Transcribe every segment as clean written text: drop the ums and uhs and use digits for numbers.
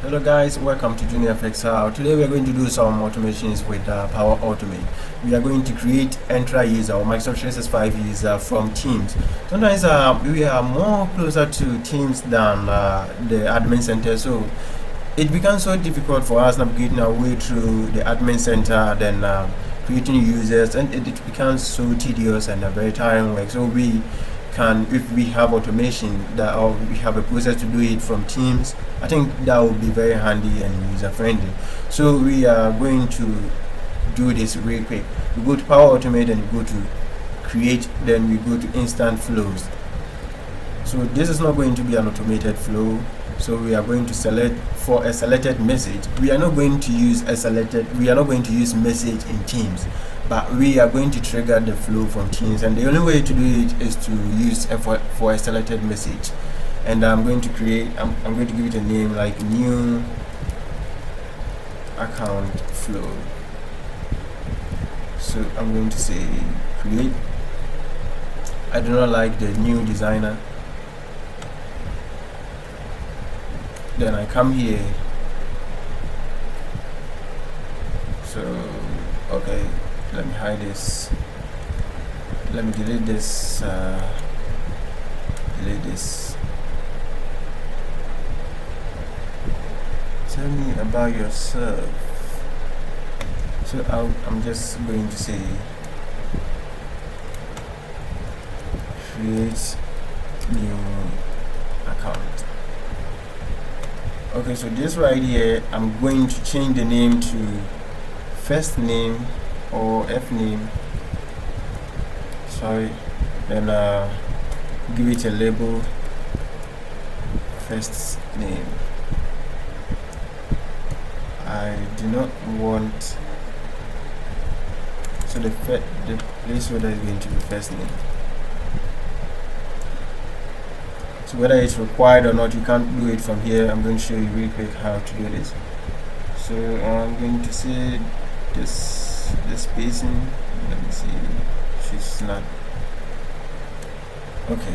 Hello guys, welcome to Junior FXR. Today we are going to do some automations with Power Automate. We are going to create Entra user or Microsoft 365 user from Teams. Sometimes we are more closer to Teams than the admin center, so it becomes so difficult for us navigating our way through the admin center, then creating users, and it becomes so tedious and very tiring work. So we can, if we have automation that, or we have a process to do it from Teams, I think that would be very handy and user friendly. So we are going to do this real quick. We go to Power Automate and we go to create, then we go to instant flows. So this is not going to be an automated flow, so we are going to select for a selected message. We are not going to use message in Teams, but we are going to trigger the flow from Teams, and the only way to do it is to use for a selected message. And I'm going to create, I'm going to give it a name like new account flow. So I'm going to say create. I do not like the new designer. Then I come here. So okay, let me hide this. Let me delete this. Delete this. Tell me about yourself. So I'm just going to say create new account. Okay, so this right here, I'm going to change the name to first name or F name. Sorry, then give it a label first name. I do not want, so the placeholder is going to be first name. So whether it's required or not, you can't do it from here. I'm going to show you real quick how to do this. So I'm going to say this spacing. Let me see. She's not okay.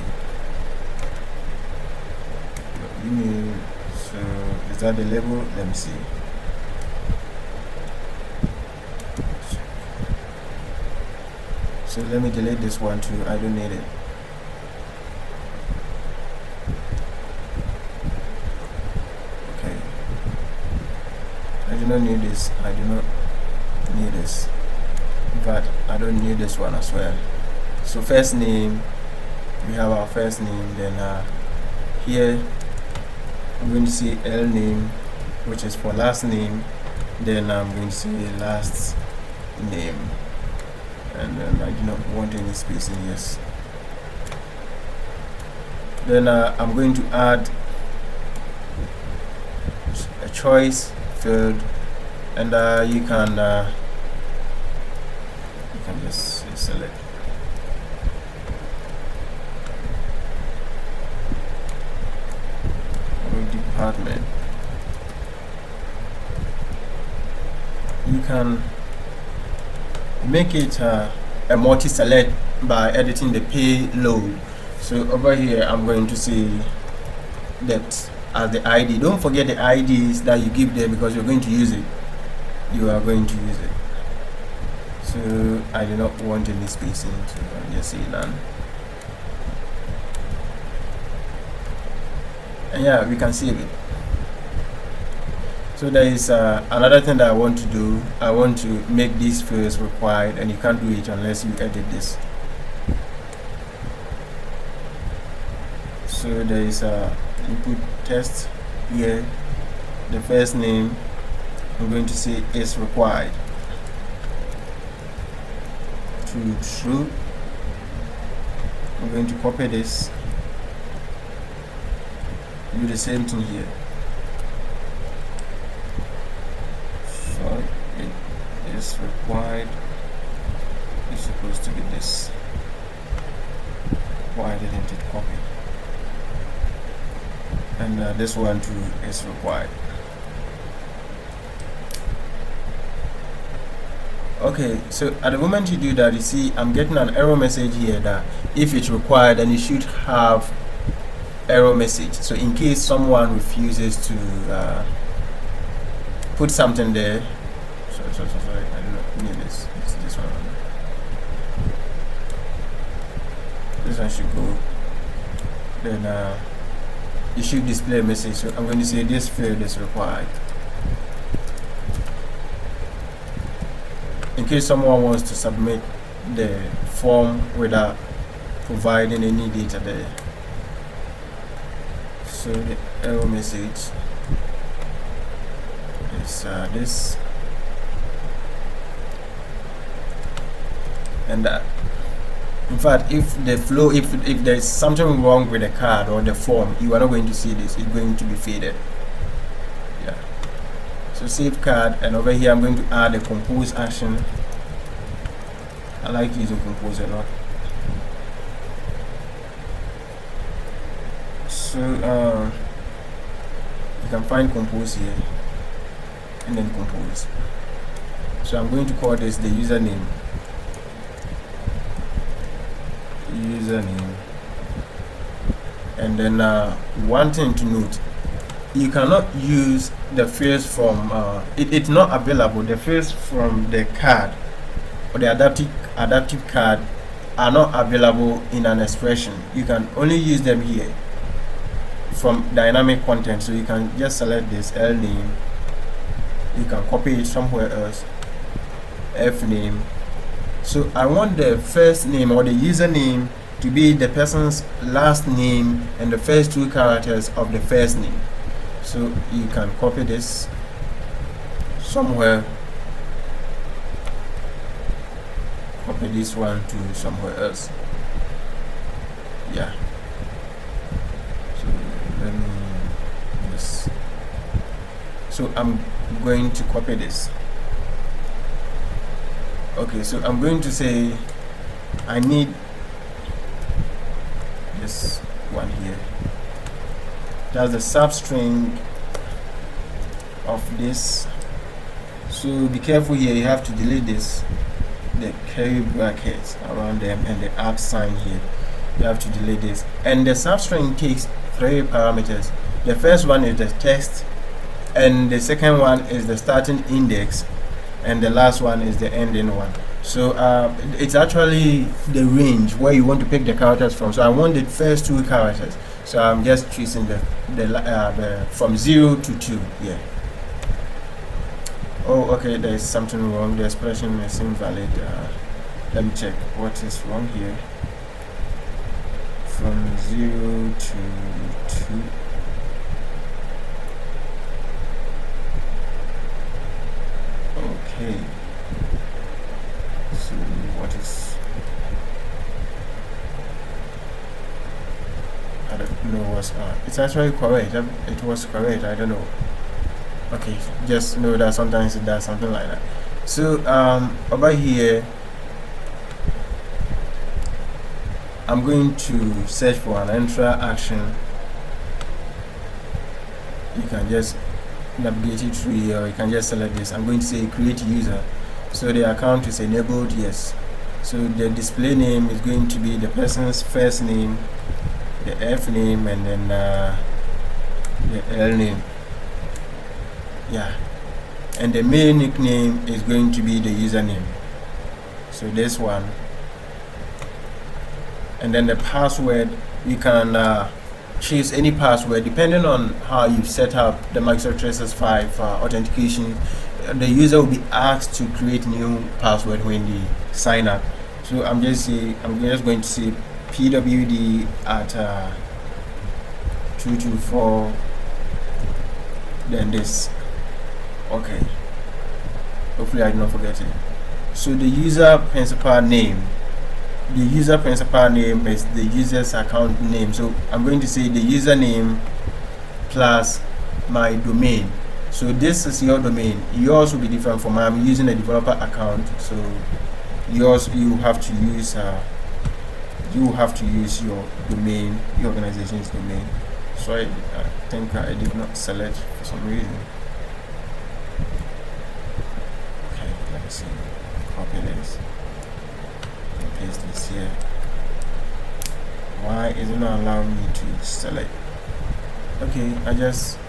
Email. So is that the label? Let me see. So let me delete this one too. I don't need it. I do not need this. I do not need this, but I don't need this one as well. So first name, we have our first name. Then here I'm going to say L name, which is for last name. Then I'm going to say last name, and then I do not want any spacing. Yes. Then I'm going to add a choice field, and you can just select department. You can make it a multi-select by editing the payload. So over here I'm going to say depth as the ID. Don't forget the IDs that you give them, because you're going to use it. You are going to use it. So I do not want any spacing, so I'll just say none. And yeah, we can save it. So there is another thing that I want to do. I want to make these fields required, and you can't do it unless you edit this. So there is input text here. The first name I'm going to say is required to true. I'm going to copy this, do the same thing here. So it is required. It's supposed to be this. Why didn't it copy? And this one too is required. Okay, so at the moment you do that, you see I'm getting an error message here that if it's required, then you should have error message. So in case someone refuses to put something there. Sorry, I don't need this. It's this one. This one should go. Then it should display a message. So I'm going to say this field is required. In case someone wants to submit the form without providing any data there. So the error message is this and that. In fact, if the flow, if there's something wrong with the card or the form, you are not going to see this. It's going to be faded. Yeah. So save card, and over here I'm going to add a compose action. I like using compose a lot. So you can find compose here and then compose. So I'm going to call this the username. And then one thing to note, you cannot use the fields from it's not available. The fields from the card or the adaptive card are not available in an expression. You can only use them here from dynamic content. So you can just select this L name, you can copy it somewhere else, F name. So I want the first name or the username to be the person's last name and the first two characters of the first name. So you can copy this somewhere, copy this one to somewhere else. Yeah. So let me just, so I'm going to copy this. Okay, so I'm going to say I need this one here. That's the substring of this. So be careful here, you have to delete this, the curly brackets around them and the @ sign here. You have to delete this. And the substring takes 3 parameters. The first one is the text, and the second one is the starting index, and the last one is the ending one. So it's actually the range where you want to pick the characters from. So I want the first 2 characters. So I'm just choosing the from 0 to 2. Yeah. Oh, okay. There is something wrong. The expression is invalid. Let me check what is wrong here. From 0 to 2. Okay. So what is, I don't know what's it's actually correct. It was correct. I don't know. Okay, just know that sometimes it does something like that. So over here I'm going to search for an Entra action. You can just navigate it through here, or you can just select this. I'm going to say create user. So the account is enabled, yes. So the display name is going to be the person's first name, the F name, and then the L name. Yeah. And the main nickname is going to be the username. So this one. And then the password, you can choose any password depending on how you've set up the Microsoft 365 authentication. The user will be asked to create new password when they sign up. So I'm just going to say pwd at 224, then this. Okay, hopefully I did not forget it. So the user principal name, is the user's account name. So I'm going to say the username plus my domain. So this is your domain. Yours will be different from mine. I'm using a developer account, so yours, you have to use your domain, your organization's domain. So I think I did not select for some reason. Okay, let me see. Copy this and paste this here. Why is it not allowing me to select? Okay, I just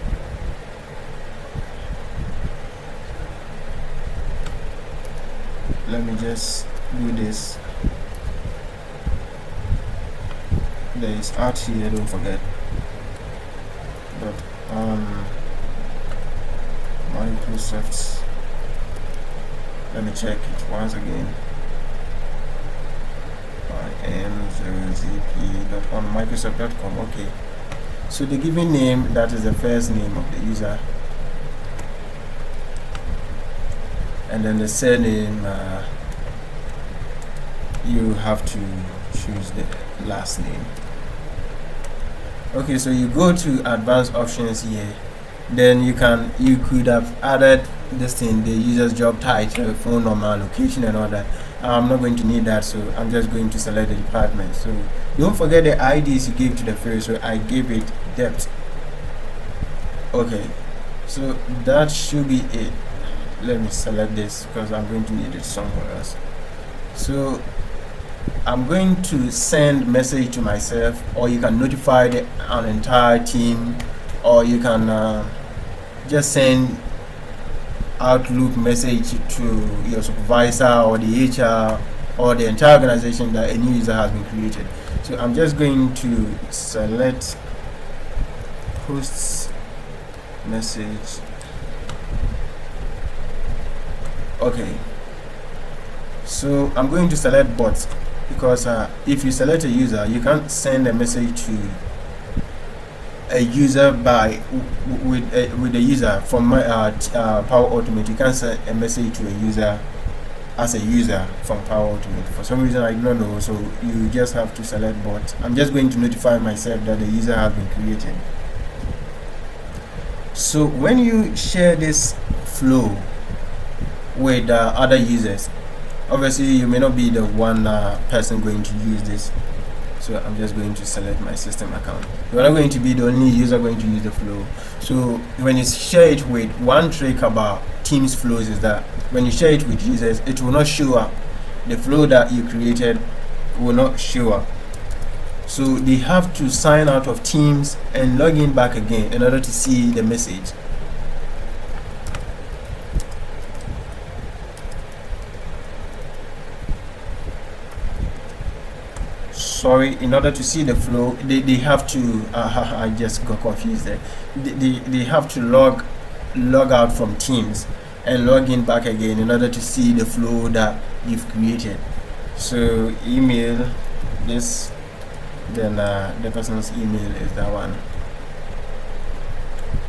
let me just do this. There is art here, don't forget. But Microsoft, let me check it once again. im0zp on microsoft.com. okay, so the given name, that is the first name of the user, and then the surname, you have to choose the last name. Okay, so you go to advanced options here, then you could have added this thing, the user's job title, phone number, location, and all that. I'm not going to need that, so I'm just going to select the department. So don't forget the IDs you gave to the field, so I gave it depth. Okay, so that should be it. Let me select this because I'm going to need it somewhere else. So I'm going to send message to myself, or you can notify an entire team, or you can just send Outlook message to your supervisor or the HR or the entire organization that a new user has been created. So I'm just going to select posts message. Okay, so I'm going to select bots, because if you select a user, you can't send a message to a user with a user from Power Automate. You can't send a message to a user as a user from Power Automate. For some reason I don't know, so you just have to select bot. I'm just going to notify myself that the user has been created. So when you share this flow with other users, obviously you may not be the one person going to use this, so I'm just going to select my system account. You're not going to be the only user going to use the flow. So when you share it with, one trick about Teams flows is that when you share it with users, it will not show up. The flow that you created will not show up. So they have to sign out of Teams and log in back again in order to see the message. Sorry, in order to see the flow, they have to I just got confused there. They have to log out from Teams and log in back again in order to see the flow that you've created. So email this, then the person's email is that one.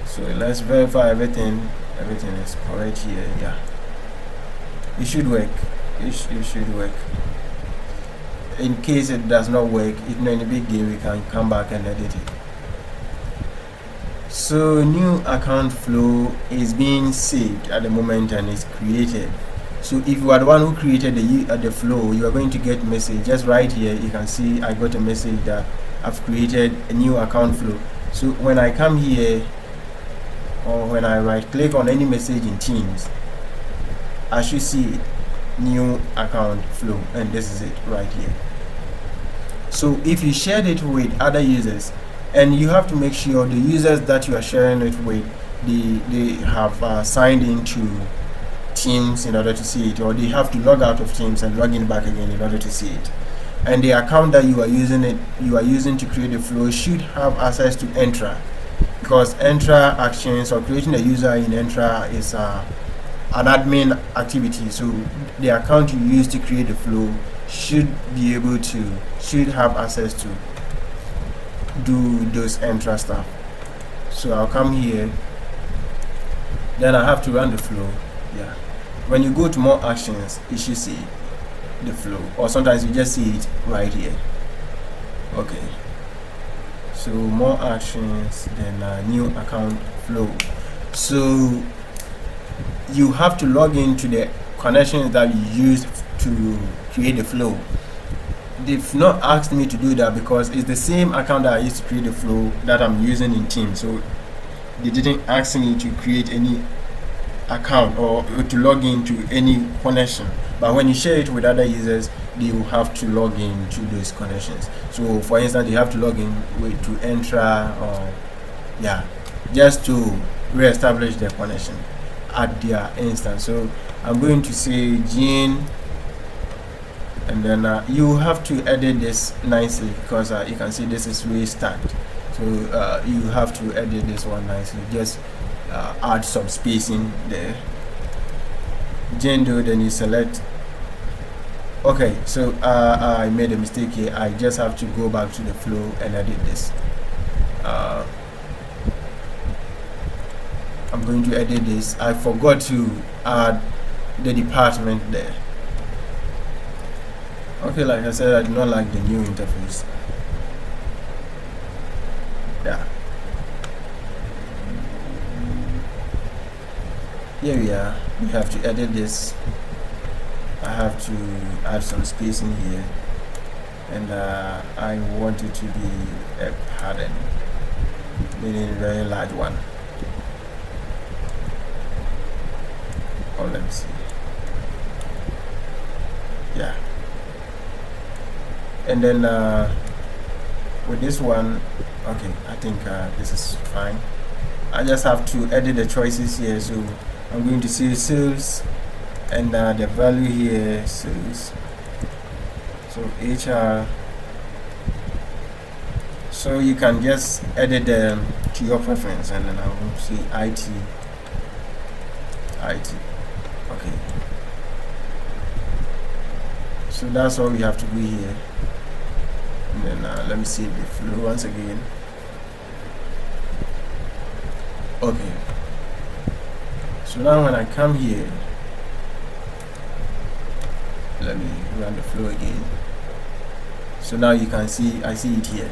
So let's verify everything is correct here. Yeah, it should work. It should work. In case it does not work, it's not any big deal, we can come back and edit it. So new account flow is being saved at the moment and is created. So if you are the one who created the flow, you are going to get a message just right here. You can see I got a message that I've created a new account flow. So when I come here, or when I right click on any message in Teams, I should see new account flow, and this is it right here. So if you shared it with other users, and you have to make sure the users that you are sharing it with, they have signed into Teams in order to see it, or they have to log out of Teams and log in back again in order to see it. And the account that you are using to create the flow should have access to Entra, because Entra actions, or creating a user in Entra, is an admin activity. So the account you use to create the flow should have access to do those Entra stuff. So I'll come here, then I have to run the flow. Yeah, when you go to more actions, you should see the flow, or sometimes you just see it right here. Okay, so more actions, then new account flow. So you have to log into the connections that you used to create the flow. They've not asked me to do that because it's the same account that I used to create the flow that I'm using in Teams. So they didn't ask me to create any account or to log into any connection. But when you share it with other users, they will have to log into those connections. So for instance, they have to log in to Entra, or just to re-establish their connection at their instance. So I'm going to say Gene and then you have to edit this nicely because you can see this is really stacked. So you have to edit this one nicely. Just add some spacing there. Gender, then you select. Okay, so I made a mistake here. I just have to go back to the flow and edit this. I'm going to edit this. I forgot to add the department there. Okay, like I said, I do not like the new interface. Yeah. Here we are. We have to edit this. I have to add some spacing here, and I want it to be a pattern, meaning a very large one. Oh, let me see. Yeah. And then with this one, okay, I think this is fine. I just have to edit the choices here. So I'm going to say sales, and the value here sales. So HR. So you can just edit them to your preference, and then I'm going to say IT. Okay. So that's all we have to do here. And then let me save the flow once again. Okay. So now when I come here, let me run the flow again. So now you can see, I see it here.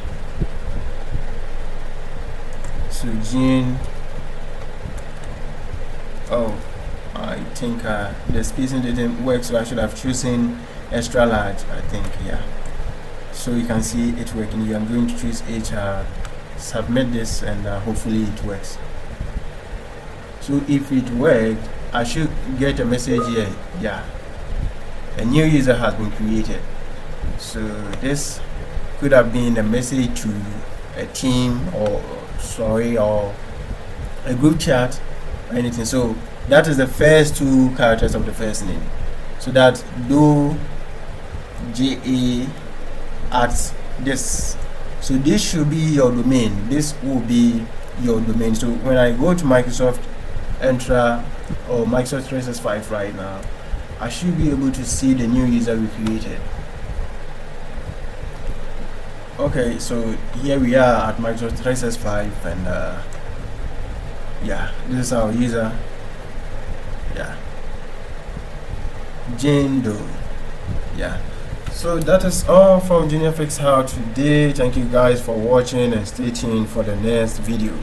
So June. Oh, I think the spacing didn't work, so I should have chosen extra large, I think. Yeah. So you can see it working here. I'm going to choose HR, submit this, and hopefully it works. So if it worked, I should get a message here. Yeah, a new user has been created. So this could have been a message to a team or a group chat or anything. So that is the first two characters of the first name. So that do JA at this. So this should be your domain. This will be your domain. So when I go to Microsoft Entra or Microsoft 365 right now, I should be able to see the new user we created. Okay, so here we are at Microsoft 365, and yeah, this is our user. Yeah, Jane Doe. Yeah. So that is all from Junior Fix How today. Thank you guys for watching, and stay tuned for the next video.